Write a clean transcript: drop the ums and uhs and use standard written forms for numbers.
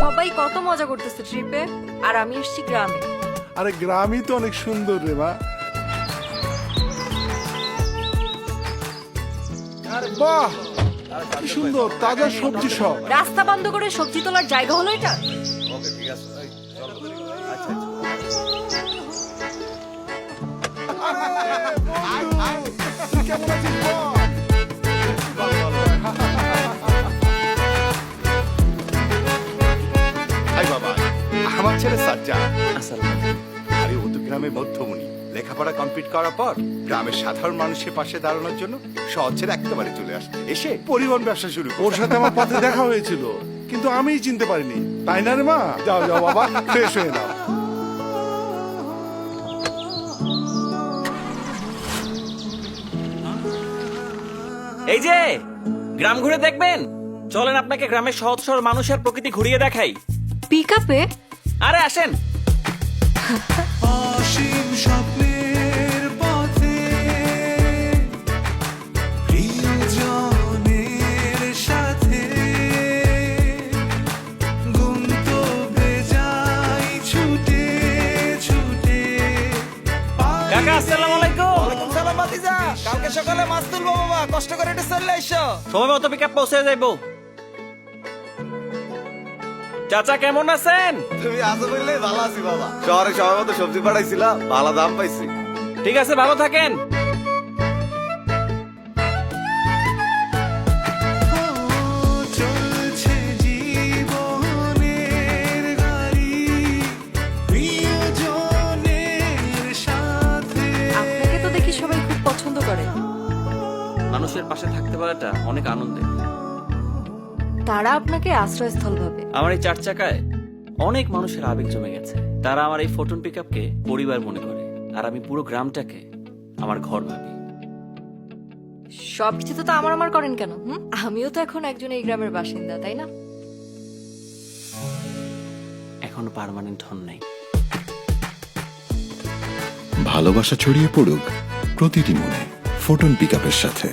সবাই কত মজা করতেছে ট্রিপে, আর আমি এসেছি গ্রামে। আরে গ্রামই তো অনেক সুন্দর রে মা। বাহ, কি সুন্দর তাজা সবজি সব। রাস্তা বন্ধ করে সবজি তোলার জায়গা হলো এটা? তুই কেমন আছিস বল? হাই বাবা, আমার ছেলে সাজ্জাদ। আরে ও তো গ্রামের মধ্যমণি, লেখাপড়া কমপ্লিট করার পর গ্রামের সাধারণ মানুষের পাশে দাঁড়ানোর জন্য শহর ছেড়ে একেবারে চলে আসে, এসে পরিবহন ব্যবসা শুরু করে। ওর সাথে আমার পথে দেখা হয়েছিল, কিন্তু আমিই চিনতে পারিনি, তাই না রে মা? যাও যাও বাবা, ফ্রেশ হয়ে নাও। এই যে গ্রাম ঘুরে দেখবেন, চলেন আপনাকে গ্রামের সহজ সরল মানুষের প্রকৃতি ঘুরিয়ে দেখাই। পিক আপে? আরে আসেন। অসীম স্বপ্নের পথে প্রিয়জনের সাথে গন্তব্যে যাই ছুটে ছুটে। কাকা আসসালামু আলাইকুম। ওয়ালাইকুম সালাম ভাতিজা, কালকে সকালে মাছ তুলবো বাবা, কষ্ট করে একটু চলে আইসো। সময় মতো পিকআপ পৌঁছে যাইবো। চাচা কেমন আছেন? তুমি আসো বললে ভালো আছি বাবা। শহরে সময় মতো সবজি পাঠাইছিলাম, ভালো দাম পাইছি। ঠিক আছে, ভালো থাকেন। চলছে জীবনের গাড়ি প্রিয়জনের সাথে। আপনাকে তো দেখি সবাই খুব পছন্দ করে। মানুষের পাশে থাকতে পারাটা অনেক আনন্দের। তারা আপনাকে আশ্রয়স্থল ভাবে। আমার এই চার চাকায় অনেক মানুষের আবেগ জমে গেছে। তারা আমার এই ফোটন পিকআপকে পরিবার মনে করে, আর আমি পুরো গ্রামটাকে আমার ঘর ভাবি। সবকিছু তো আমার আমার করেন কেন? আমিও তো এখন একজন এই গ্রামের বাসিন্দা, তাই না? এখনো পার্মানেন্ট হন নাই। ভালোবাসা ছড়িয়ে পড়ুক প্রতিটি মনে ফোটন পিকআপের সাথে।